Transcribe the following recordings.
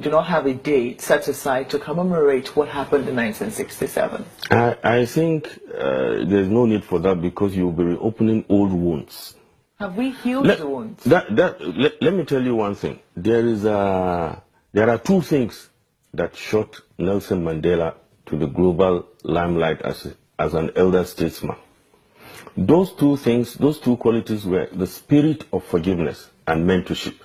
we do not have a date set aside to commemorate what happened in 1967? I think there's no need for that because you'll be reopening old wounds. Have we healed the wounds? Let me tell you one thing. There are two things that shot Nelson Mandela to the global limelight as an elder statesman. Those two things, those two qualities were the spirit of forgiveness and mentorship.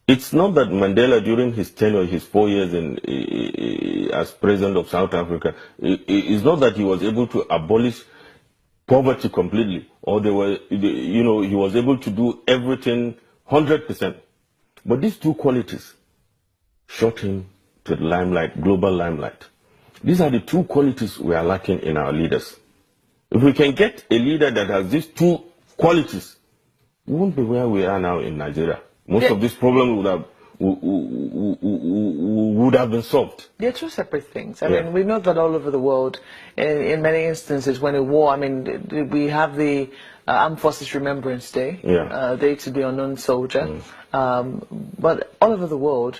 It's not that Mandela, during his tenure, his 4 years as president of South Africa, it's not that he was able to abolish poverty completely, or he was able to do everything 100%. But these two qualities shot him to the limelight, global limelight. These are the two qualities we are lacking in our leaders. If we can get a leader that has these two qualities, we won't be where we are now in Nigeria. Most of these problems would have been solved. They're two separate things. I mean, we know that all over the world, in many instances, when a war, I mean, we have the Armed Forces Remembrance Day, Day to the Unknown Soldier, but all over the world,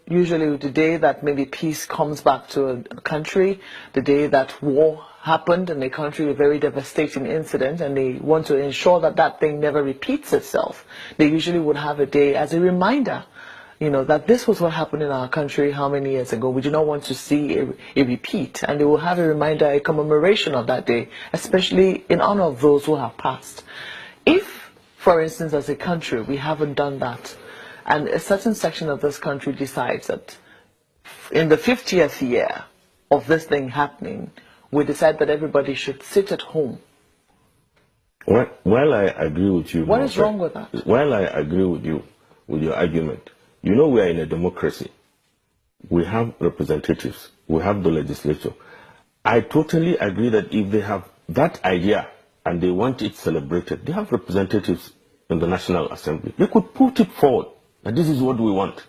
usually the day that maybe peace comes back to a country, the day that war happened in a country, a very devastating incident, and they want to ensure that that thing never repeats itself. They usually would have a day as a reminder, you know, that this was what happened in our country how many years ago. We do not want to see a repeat, and they will have a reminder, a commemoration of that day, especially in honor of those who have passed. If, for instance, as a country, we haven't done that, and a certain section of this country decides that in the 50th year of this thing happening, we decide that everybody should sit at home. Well, I agree with you. What is wrong with that? Well, I agree with you, with your argument. You know, we are in a democracy. We have representatives. We have the legislature. I totally agree that if they have that idea and they want it celebrated, they have representatives in the National Assembly. They could put it forward that this is what we want.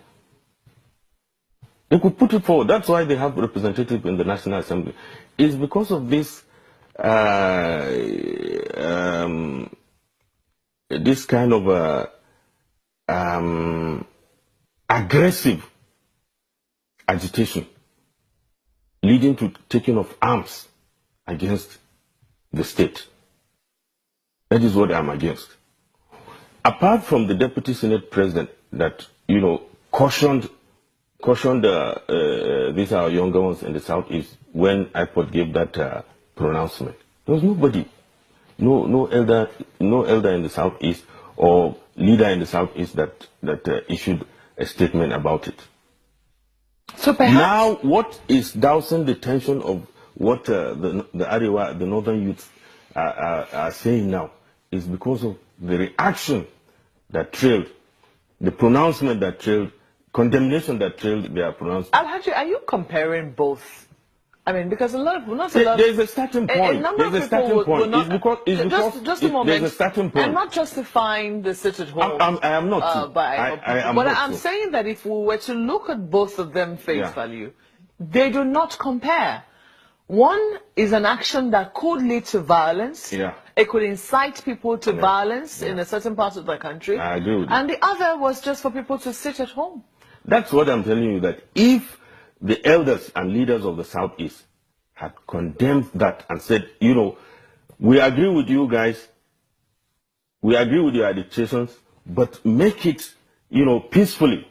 They could put it forward. That's why they have representatives in the National Assembly. It's because of this this kind of aggressive agitation leading to taking of arms against the state. That is what I'm against. Apart from the Deputy Senate President that, you know, cautioned these are our younger ones in the Southeast when Ipob gave that pronouncement. There was nobody, no elder in the Southeast or leader in the Southeast that issued a statement about it. So perhaps now, what is dousing the tension of what the Arewa, the northern youths are saying now is because of the reaction that trailed, the pronouncement that trailed, condemnation that trailed their pronouncement. Alhaji, are you comparing both? I mean, because there's a starting point. There's a starting point. Just a moment. There's a starting point. I'm not justifying the sit at home. I am not. But I'm saying that if we were to look at both of them face value, they do not compare. One is an action that could lead to violence. It could incite people to violence in a certain part of the country. I agree with you. And the other was just for people to sit at home. That's what I'm telling you, that if the elders and leaders of the Southeast had condemned that and said, you know, we agree with you guys, we agree with your agitations, but make it, you know, peacefully.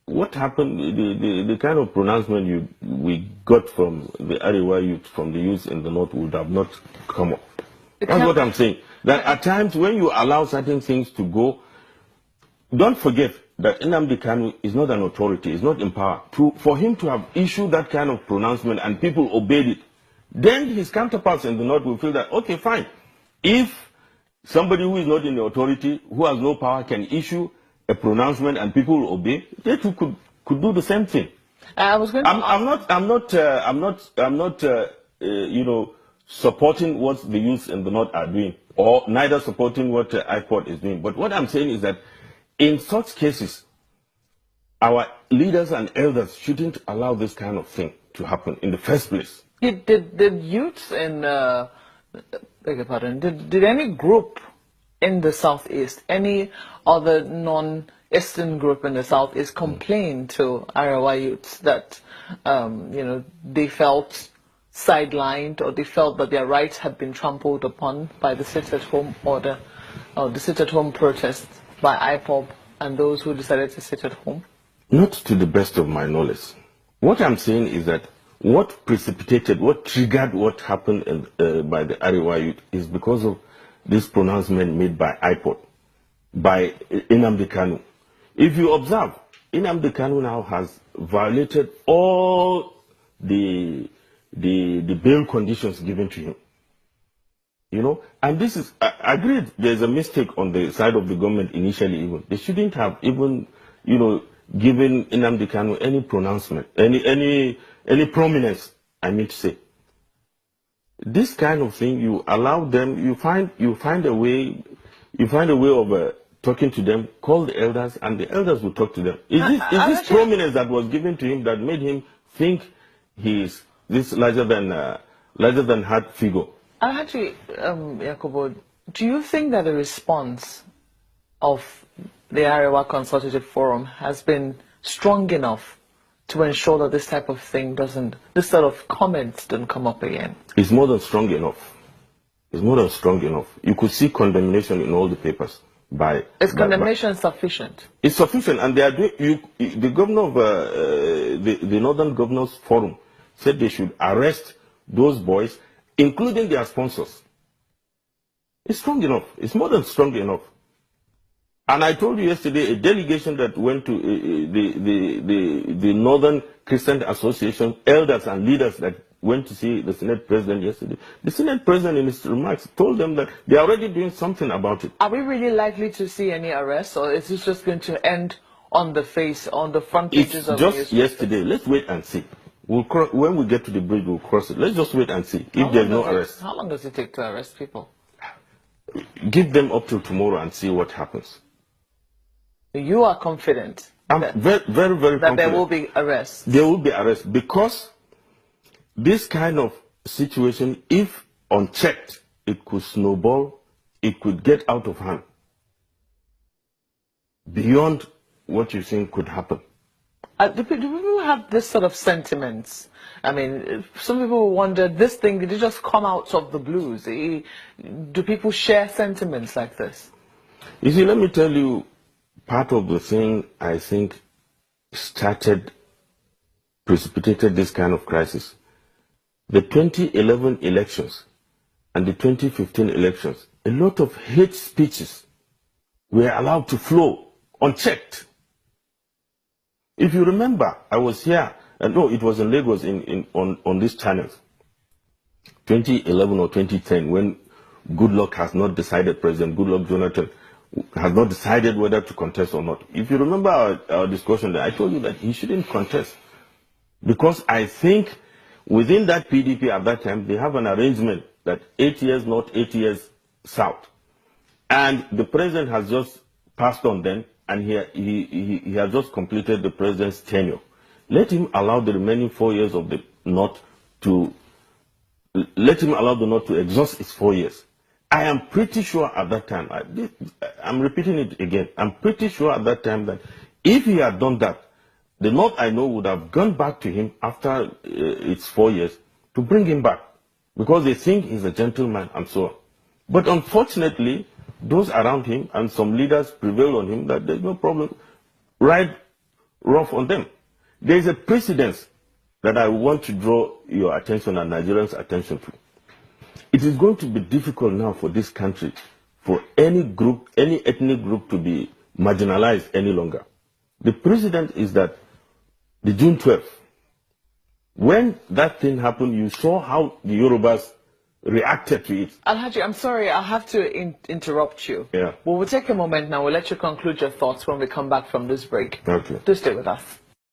What happened, the kind of pronouncement we got from the Arewa youth, from the youth in the north, would have not come up. That's what I'm saying. That at times when you allow certain things to go, don't forget that Nnamdi Kanu is not an authority, is not in power. For him to have issued that kind of pronouncement and people obeyed it, then his counterparts in the north will feel that, okay, fine. If somebody who is not in the authority, who has no power, can issue a pronouncement and people will obey, they too could do the same thing. I'm not you know, supporting what the youth in the north are doing, or neither supporting what Ipob is doing. But what I'm saying is that in such cases, our leaders and elders shouldn't allow this kind of thing to happen in the first place. Did youths in, beg your pardon, did any group in the Southeast, any other non-Eastern group in the Southeast complained to Arewa youths that, they felt sidelined, or they felt that their rights had been trampled upon by the sit-at-home order, or the sit-at-home protest by Ipob and those who decided to sit at home? Not to the best of my knowledge. What I'm saying is that what precipitated, what triggered what happened by the Arewa youth is because of this pronouncement made by Ipob, by Nnamdi Kanu. If you observe, Nnamdi Kanu now has violated all the bail conditions given to him. And this is, I agreed, there's a mistake on the side of the government initially even. They shouldn't have even, given Nnamdi Kanu any pronouncement, any prominence, I mean to say. This kind of thing, you allow them, you find a way of talking to them, call the elders, and the elders will talk to them. Is this prominence that was given to him that made him think he is this larger than heart figure? Actually, Yakubu, do you think that the response of the Arewa Consultative Forum has been strong enough to ensure that this type of thing this sort of comments don't come up again? It's more than strong enough. It's more than strong enough. You could see condemnation in all the papers. Is condemnation sufficient? It's sufficient, and they are doing. The governor of the Northern Governors Forum said they should arrest those boys, including their sponsors. It's strong enough. It's more than strong enough. And I told you yesterday, a delegation that went to the Northern Christian Association, elders and leaders that went to see the Senate President yesterday. The Senate President in his remarks told them that they are already doing something about it. Are we really likely to see any arrests, or is this just going to end on the front pages of the newspapers? Just yesterday. Let's wait and see. When we get to the bridge, we'll cross it. Let's just wait and see if there's no arrest. How long does it take to arrest people? Give them up till tomorrow and see what happens. You are confident? I'm very, very, very confident. That there will be arrests? There will be arrests, because this kind of situation, if unchecked, it could snowball, it could get out of hand beyond what you think could happen. Do people have this sort of sentiments? I mean, some people wonder, this thing, did it just come out of the blues? Do people share sentiments like this? You see, let me tell you, part of the thing I think precipitated this kind of crisis. The 2011 elections and the 2015 elections, a lot of hate speeches were allowed to flow unchecked. If you remember, I was here, no, it was in Lagos on these channels, 2011 or 2010, when Goodluck has not decided, President Goodluck Jonathan has not decided whether to contest or not. If you remember our discussion there, I told you that he shouldn't contest, because I think within that PDP at that time, they have an arrangement that 8 years north, 8 years south. And the president has just passed on then, and he has just completed the president's tenure. Let him allow the remaining 4 years of the north to, let him allow the north to exhaust its 4 years. I am pretty sure at that time, I'm repeating it again, I'm pretty sure at that time that if he had done that, the North, I know, would have gone back to him after its 4 years to bring him back, because they think he's a gentleman and so on. But unfortunately, those around him and some leaders prevailed on him that there's no problem, ride rough on them. There's a precedence that I want to draw your attention and Nigerians' attention to. It is going to be difficult now for this country, for any group, any ethnic group to be marginalized any longer. The precedent is that the June 12th, when that thing happened, you saw how the Yorubas reacted to it. Alhaji, I'm sorry, I'll have to interrupt you. Yeah. Well, we'll take a moment now. We'll let you conclude your thoughts when we come back from this break. Okay. Do stay with us.